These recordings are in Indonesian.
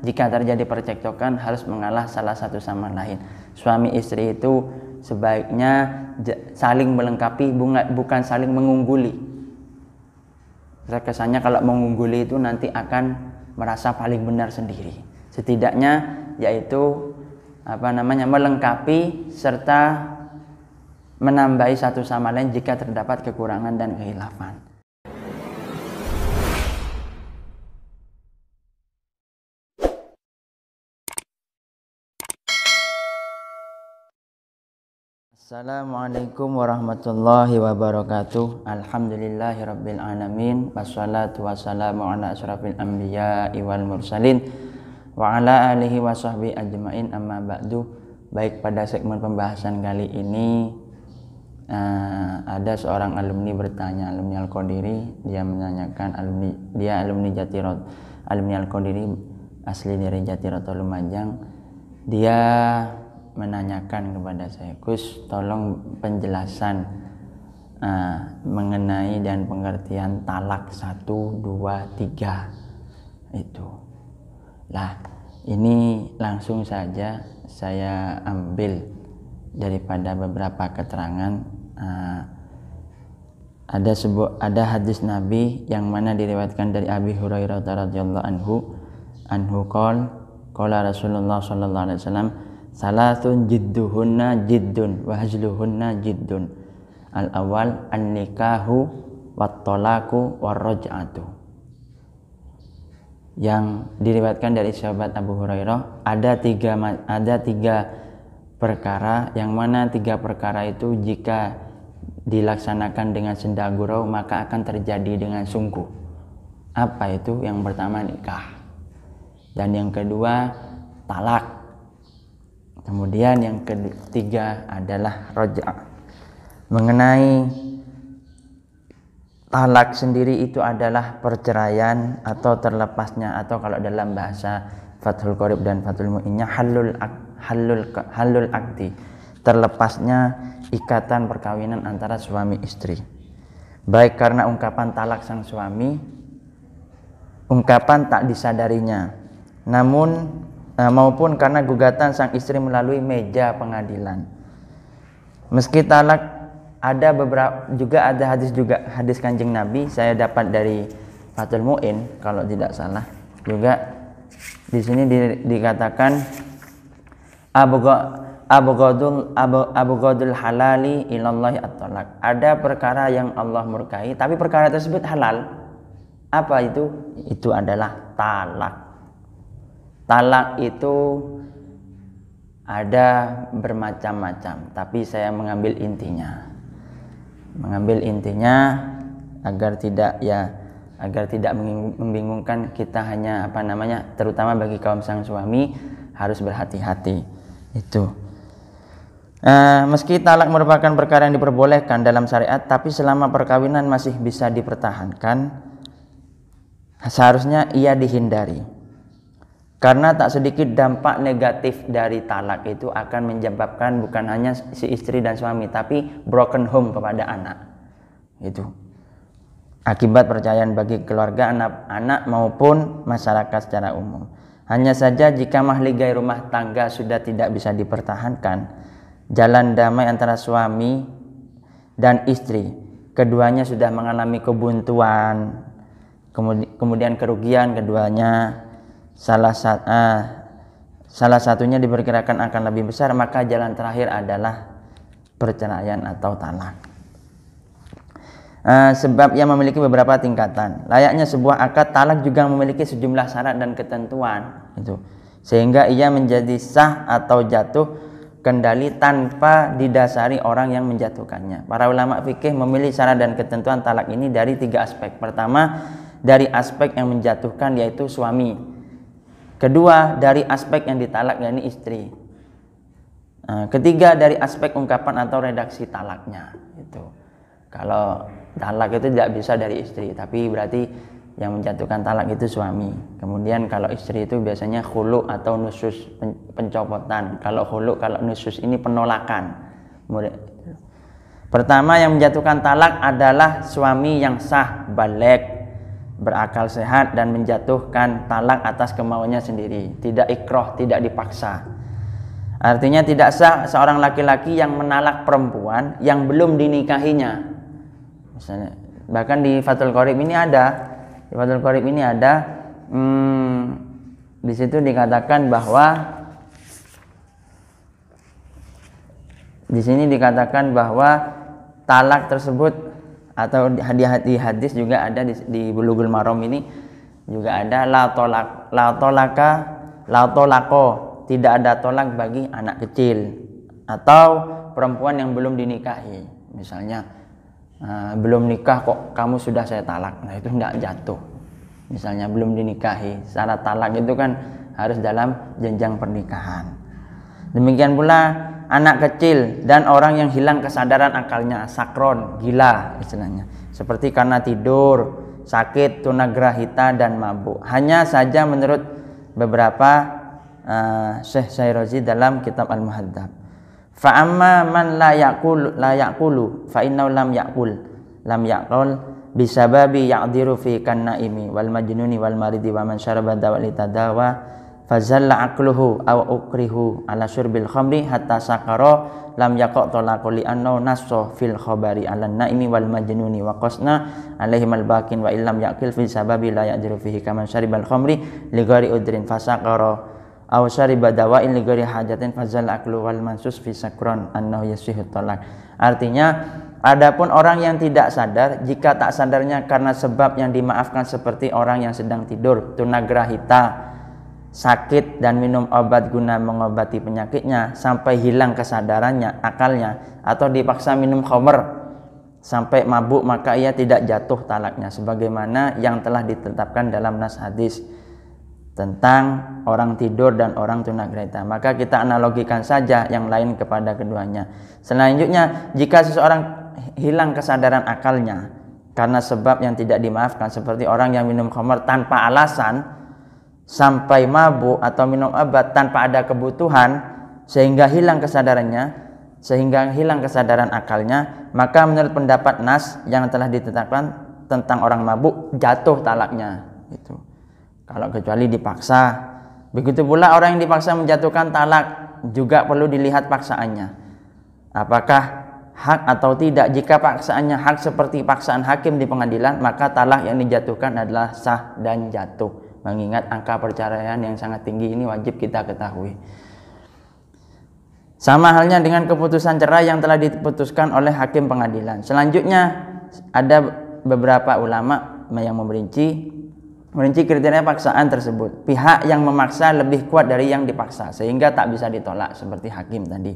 Jika terjadi percekcokan harus mengalah salah satu sama lain. Suami istri itu sebaiknya saling melengkapi, bukan saling mengungguli. Kesannya kalau mengungguli itu nanti akan merasa paling benar sendiri. Setidaknya yaitu melengkapi serta menambahi satu sama lain jika terdapat kekurangan dan kehilafan. Assalamualaikum warahmatullahi wabarakatuh. Alhamdulillahirabbil alamin. Wassalatu wassalamu ala asyrafil anbiya'i wal mursalin wa ala alihi wa sahbihi ajmain, amma ba'du. Baik, pada segmen pembahasan kali ini ada seorang alumni bertanya, alumni Al-Qadiri. Dia menanyakan, alumni Jatirot, alumni Al-Qadiri asli dari Jatirot Lumajang. Dia menanyakan kepada saya, Gus, tolong penjelasan mengenai dan pengertian talak 1, 2, 3 itu. Lah, ini langsung saja saya ambil daripada beberapa keterangan. Ada hadis Nabi yang mana diriwayatkan dari Abi Hurairah radhiyallahu anhu qala Rasulullah sallallahu alaihi wasallam, salatun jidduhunna jiddun wa hazluhunna jiddun. Al-awwal an-nikahu wat-talaqu war-raj'atu. Yang diriwayatkan dari sahabat Abu Hurairah, ada tiga perkara, yang mana 3 perkara itu jika dilaksanakan dengan senda gurau maka akan terjadi dengan sungguh. Apa itu? Yang pertama nikah, dan yang kedua talak. Kemudian yang ketiga adalah raj'ah. Mengenai talak sendiri itu adalah perceraian atau terlepasnya, atau kalau dalam bahasa Fathul Qorib dan Fathul Mu'innya halul akdi, terlepasnya ikatan perkawinan antara suami istri. Baik karena ungkapan talak sang suami, ungkapan tak disadarinya, maupun karena gugatan sang istri melalui meja pengadilan. Meski talak, ada hadis Kanjeng Nabi, saya dapat dari Fathul Mu'in kalau tidak salah. Juga di sini dikatakan abghadul halali ilallahi at-talak. Ada perkara yang Allah murkai tapi perkara tersebut halal. Apa itu? Itu adalah talak. Talak itu ada bermacam-macam, tapi saya mengambil intinya agar tidak membingungkan kita, hanya terutama bagi kaum sang suami harus berhati-hati. Itu. Meski talak merupakan perkara yang diperbolehkan dalam syariat, tapi selama perkawinan masih bisa dipertahankan, seharusnya ia dihindari. Karena tak sedikit dampak negatif dari talak itu akan menyebabkan bukan hanya si istri dan suami, tapi broken home kepada anak. Itu akibat perceraian bagi keluarga, anak maupun masyarakat secara umum. Hanya saja jika mahligai rumah tangga sudah tidak bisa dipertahankan, jalan damai antara suami dan istri, keduanya sudah mengalami kebuntuan, kemudian kerugian keduanya, salah satunya diperkirakan akan lebih besar, maka jalan terakhir adalah perceraian atau talak. Sebab ia memiliki beberapa tingkatan. Layaknya sebuah akad, talak juga memiliki sejumlah syarat dan ketentuan, itu sehingga ia menjadi sah atau jatuh kendali tanpa didasari orang yang menjatuhkannya. Para ulama fikih memilih syarat dan ketentuan talak ini dari 3 aspek. Pertama, dari aspek yang menjatuhkan, yaitu suami. Kedua, dari aspek yang ditalak, yakni istri. Ketiga, dari aspek ungkapan atau redaksi talaknya. Itu kalau talak itu tidak bisa dari istri, tapi berarti yang menjatuhkan talak itu suami. Kemudian kalau istri itu biasanya khulu atau nusus, pencopotan. Kalau khulu, kalau nusus ini penolakan. Pertama, yang menjatuhkan talak adalah suami yang sah, baligh, berakal sehat dan menjatuhkan talak atas kemauannya sendiri, tidak ikroh, tidak dipaksa. Artinya tidak sah seorang laki-laki yang menalak perempuan yang belum dinikahinya. Misalnya, bahkan di Fathul Qorib ini ada, di situ dikatakan bahwa di sini dikatakan bahwa talak tersebut, atau di hadis juga ada di Bulughul Maram ini juga ada la tolako, tidak ada tolak bagi anak kecil atau perempuan yang belum dinikahi. Misalnya belum nikah kok kamu sudah saya talak, nah itu tidak jatuh. Misalnya belum dinikahi, syarat talak itu kan harus dalam jenjang pernikahan. Demikian pula anak kecil dan orang yang hilang kesadaran akalnya, sakron, gila istilahnya, seperti karena tidur, sakit, tunagrahita dan mabuk. Hanya saja menurut beberapa Syekh Syairozi dalam kitab Al-Muhadzab, fa amma man la yaqulu fa innahu lam yaqul bisababi ya'diru fi kannaimi wal majnuni wal maridi wa man syaraba dawali tadawa fazalla aqluhu aw ukrihu ala syurbil khamri hatta sakara lam yaqa talaqu li annahu nasso fil khabari ala naimi wal majnuni wa qasna alaihim al baqin wa illam yaqil fi sababi la ya'diru fihi kaman syaribal khamri li ghairi udrin fasaqara aw syariba dawa'in li ghairi hajatin fazalla aqlu wal mansus fi sakran annahu yasihu talaq. Artinya, adapun orang yang tidak sadar, jika tak sadarnya karena sebab yang dimaafkan seperti orang yang sedang tidur, tunagrahita, sakit dan minum obat guna mengobati penyakitnya sampai hilang kesadarannya, akalnya, atau dipaksa minum khamr sampai mabuk, maka ia tidak jatuh talaknya sebagaimana yang telah ditetapkan dalam nas hadis tentang orang tidur dan orang tunagrahita. Maka kita analogikan saja yang lain kepada keduanya. Selanjutnya, jika seseorang hilang kesadaran akalnya karena sebab yang tidak dimaafkan seperti orang yang minum khamr tanpa alasan sampai mabuk atau minum obat tanpa ada kebutuhan sehingga hilang kesadarannya, sehingga hilang kesadaran akalnya, maka menurut pendapat nas yang telah ditetapkan tentang orang mabuk jatuh talaknya gitu. Kalau kecuali dipaksa. Begitu pula orang yang dipaksa menjatuhkan talak juga perlu dilihat paksaannya, apakah hak atau tidak. Jika paksaannya hak seperti paksaan hakim di pengadilan, maka talak yang dijatuhkan adalah sah dan jatuh. Mengingat angka perceraian yang sangat tinggi ini wajib kita ketahui. Sama halnya dengan keputusan cerai yang telah diputuskan oleh hakim pengadilan. Selanjutnya ada beberapa ulama yang merinci kriteria paksaan tersebut. Pihak yang memaksa lebih kuat dari yang dipaksa sehingga tak bisa ditolak seperti hakim tadi.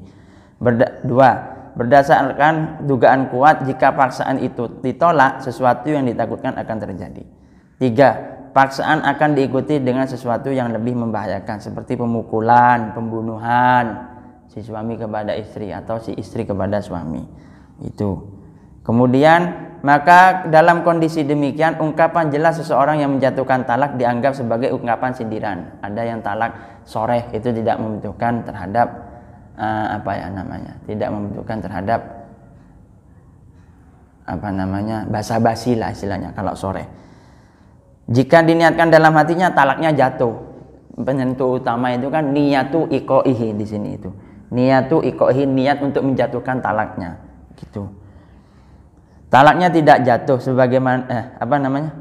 Dua, berdasarkan dugaan kuat jika paksaan itu ditolak, sesuatu yang ditakutkan akan terjadi. Tiga, paksaan akan diikuti dengan sesuatu yang lebih membahayakan seperti pemukulan, pembunuhan si suami kepada istri atau si istri kepada suami. Itu. Kemudian maka dalam kondisi demikian ungkapan jelas seseorang yang menjatuhkan talak dianggap sebagai ungkapan sindiran. Ada yang talak soreh itu tidak membutuhkan terhadap tidak membutuhkan terhadap basa-basi lah istilahnya kalau soreh. Jika diniatkan dalam hatinya talaknya jatuh. Penentu utama itu kan niyatu iqoihi di sini itu. Niyatu iqoihi, niat untuk menjatuhkan talaknya gitu. Talaknya tidak jatuh sebagaimana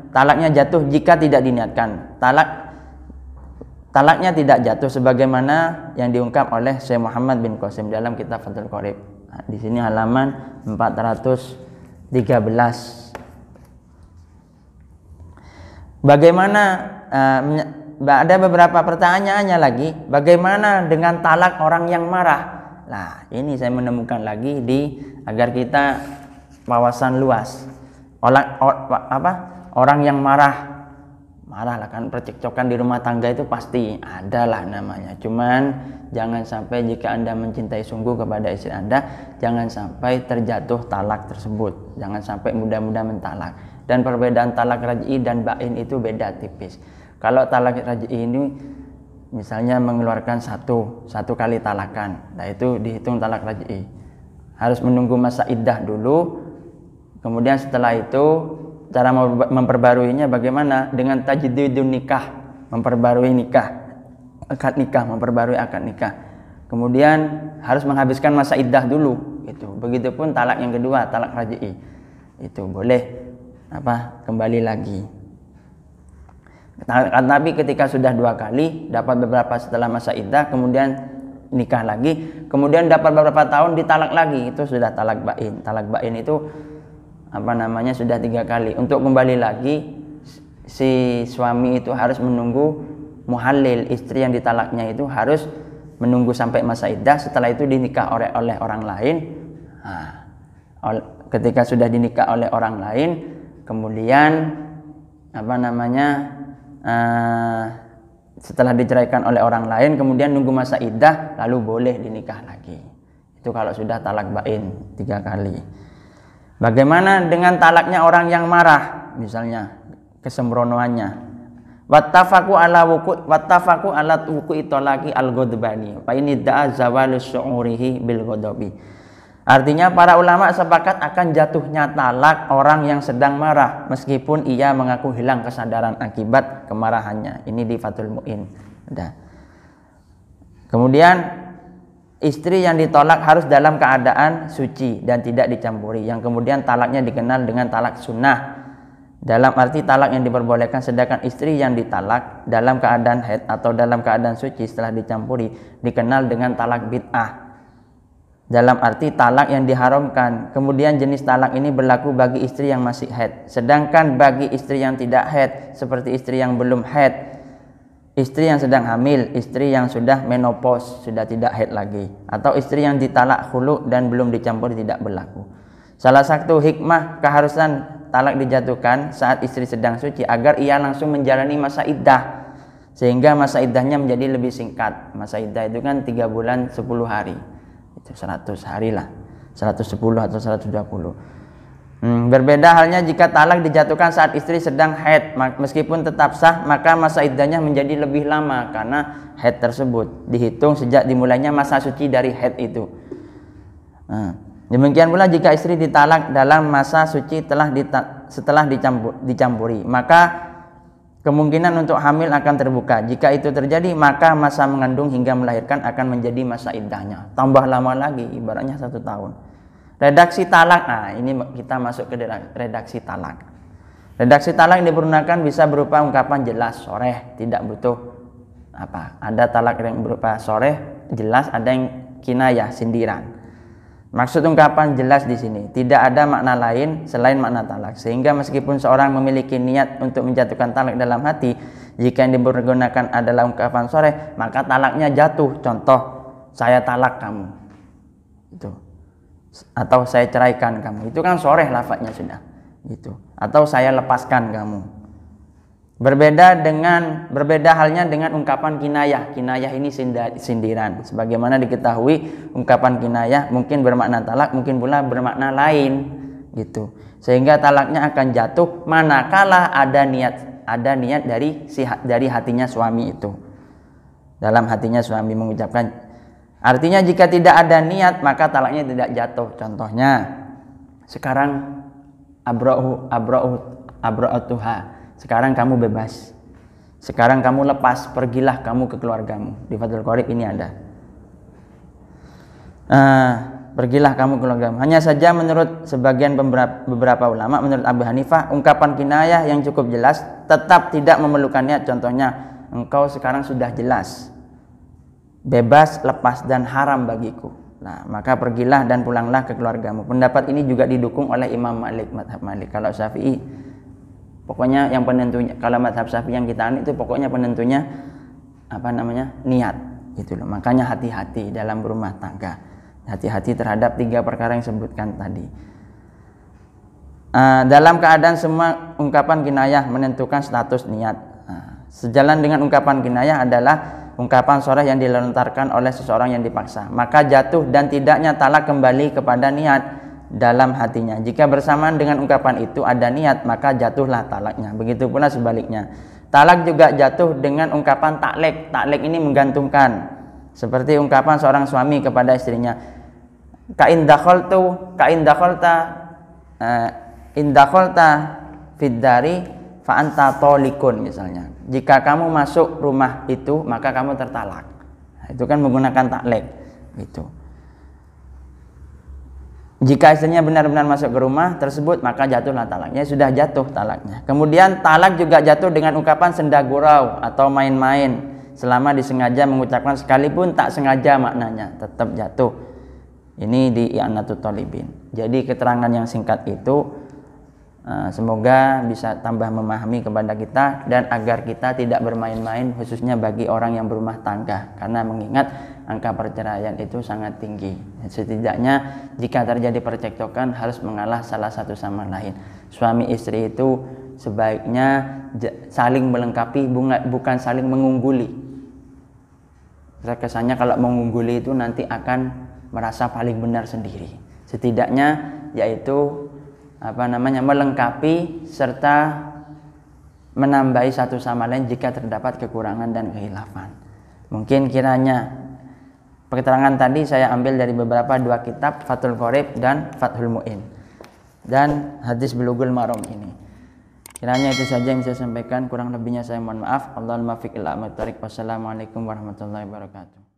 talaknya jatuh jika tidak diniatkan. Talaknya tidak jatuh sebagaimana yang diungkap oleh Syekh Muhammad bin Qasim dalam kitab Fathul Qorib. Nah, di sini halaman 413. Bagaimana ada beberapa pertanyaannya lagi. Bagaimana dengan talak orang yang marah? Nah, ini saya menemukan lagi agar kita wawasan luas. Orang yang marah lah kan, percekcokan di rumah tangga itu pasti ada lah namanya. Cuman jangan sampai jika Anda mencintai sungguh kepada istri Anda, jangan sampai terjatuh talak tersebut. Jangan sampai mudah-mudah mentalak. Dan perbedaan talak raj'i dan ba'in itu beda tipis. Kalau talak raj'i ini misalnya mengeluarkan satu kali talakan, nah itu dihitung talak raj'i. Harus menunggu masa iddah dulu. Kemudian setelah itu cara memperbaruinya bagaimana? Dengan tajdidun nikah, memperbarui nikah, akad nikah, memperbarui akad nikah. Kemudian harus menghabiskan masa iddah dulu, itu. Begitupun talak yang kedua, talak raj'i. Itu boleh kembali lagi. Tapi ketika sudah 2 kali, dapat beberapa setelah masa iddah, kemudian nikah lagi, kemudian dapat beberapa tahun ditalak lagi, itu sudah talak bain. Talak bain itu sudah 3 kali. Untuk kembali lagi, si suami itu harus menunggu muhallil, istri yang ditalaknya itu harus menunggu sampai masa iddah. Setelah itu dinikah oleh orang lain. Ketika sudah dinikah oleh orang lain, kemudian setelah diceraikan oleh orang lain, kemudian nunggu masa iddah, lalu boleh dinikah lagi. Itu kalau sudah talak bain 3 kali. Bagaimana dengan talaknya orang yang marah, misalnya kesembronoannya? Wattafaku ala wuku italaqi al-ghadbani fa in da'a zawalus su'urihi bil ghadabi. Artinya para ulama sepakat akan jatuhnya talak orang yang sedang marah meskipun ia mengaku hilang kesadaran akibat kemarahannya. Ini di Fathul Mu'in. Kemudian istri yang ditolak harus dalam keadaan suci dan tidak dicampuri, yang kemudian talaknya dikenal dengan talak sunnah, dalam arti talak yang diperbolehkan. Sedangkan istri yang ditalak dalam keadaan haid atau dalam keadaan suci setelah dicampuri dikenal dengan talak bid'ah, dalam arti talak yang diharamkan. Kemudian jenis talak ini berlaku bagi istri yang masih haid, sedangkan bagi istri yang tidak haid seperti istri yang belum haid, istri yang sedang hamil, istri yang sudah menopause, sudah tidak haid lagi, atau istri yang ditalak khulu dan belum dicampur tidak berlaku. Salah satu hikmah keharusan talak dijatuhkan saat istri sedang suci agar ia langsung menjalani masa iddah, sehingga masa iddahnya menjadi lebih singkat. Masa iddah itu kan 3 bulan 10 hari, itu 100 hari lah, 110 atau 120. Berbeda halnya jika talak dijatuhkan saat istri sedang haid, meskipun tetap sah, maka masa iddahnya menjadi lebih lama karena haid tersebut dihitung sejak dimulainya masa suci dari haid itu. Demikian pula jika istri ditalak dalam masa suci setelah dicampuri, maka kemungkinan untuk hamil akan terbuka. Jika itu terjadi, maka masa mengandung hingga melahirkan akan menjadi masa iddahnya. Tambah lama lagi, ibaratnya 1 tahun. Redaksi talak, ini kita masuk ke redaksi talak. Redaksi talak yang dipergunakan bisa berupa ungkapan jelas, soreh, tidak butuh ada talak yang berupa soreh, jelas, ada yang kinayah, sindiran. Maksud ungkapan jelas di sini tidak ada makna lain selain makna talak, sehingga meskipun seorang memiliki niat untuk menjatuhkan talak dalam hati, jika yang dipergunakan adalah ungkapan soreh, maka talaknya jatuh. Contoh, saya talak kamu, itu, atau saya ceraikan kamu, itu kan soreh lafadznya sudah, gitu. Atau saya lepaskan kamu. Berbeda halnya dengan ungkapan kinayah. Kinayah ini sindiran. Sebagaimana diketahui, ungkapan kinayah mungkin bermakna talak, mungkin pula bermakna lain, gitu. Sehingga talaknya akan jatuh manakala ada niat dari hatinya suami itu. Dalam hatinya suami mengucapkan. Artinya jika tidak ada niat, maka talaknya tidak jatuh. Contohnya, sekarang abra'atuha. Sekarang kamu bebas. Sekarang kamu lepas, pergilah kamu ke keluargamu. Di Fathul Qorib ini ada. Pergilah kamu ke keluargamu. Hanya saja menurut sebagian beberapa ulama, menurut Abu Hanifah, ungkapan kinayah yang cukup jelas tetap tidak memerlukan niat. Contohnya, engkau sekarang sudah jelas bebas, lepas dan haram bagiku. Nah, maka pergilah dan pulanglah ke keluargamu. Pendapat ini juga didukung oleh Imam Malik, mazhab Malik. Kalau Syafi'i, pokoknya yang penentunya, kalau mazhab Syafi'i yang kita itu pokoknya penentunya niat, gitu loh. Makanya hati-hati dalam berumah tangga. Hati-hati terhadap 3 perkara yang disebutkan tadi. Dalam keadaan semua ungkapan kinayah menentukan status niat. Sejalan dengan ungkapan kinayah adalah ungkapan soreh yang dilontarkan oleh seseorang yang dipaksa, maka jatuh dan tidaknya talak kembali kepada niat dalam hatinya. Jika bersamaan dengan ungkapan itu ada niat, maka jatuhlah talaknya. Begitu pula sebaliknya. Talak juga jatuh dengan ungkapan taklek. Taklek ini menggantungkan, seperti ungkapan seorang suami kepada istrinya, in dakhalta fiddari fa anta tolikun misalnya. Jika kamu masuk rumah itu maka kamu tertalak. Nah, itu kan menggunakan taklek gitu. Jika istrinya benar-benar masuk ke rumah tersebut maka jatuhlah talaknya, sudah jatuh talaknya. Kemudian talak juga jatuh dengan ucapan senda gurau atau main-main selama disengaja mengucapkan, sekalipun tak sengaja maknanya tetap jatuh. Ini di I'anatut Thalibin. Jadi keterangan yang singkat itu semoga bisa tambah memahami kepada kita dan agar kita tidak bermain-main khususnya bagi orang yang berumah tangga, karena mengingat angka perceraian itu sangat tinggi. Setidaknya jika terjadi percekcokan harus mengalah salah satu sama lain. Suami istri itu sebaiknya saling melengkapi, bukan saling mengungguli. Kesannya kalau mengungguli itu nanti akan merasa paling benar sendiri. Setidaknya yaitu melengkapi serta menambahi satu sama lain jika terdapat kekurangan dan kehilafan. Mungkin kiranya keterangan tadi saya ambil dari beberapa dua kitab, Fathul Qorib dan Fathul Mu'in dan hadis Bulughul Maram ini. Kiranya itu saja yang saya sampaikan, kurang lebihnya saya mohon maaf. Allahumma fiqh ila aqwamit thoriq. Wassalamualaikum warahmatullahi wabarakatuh.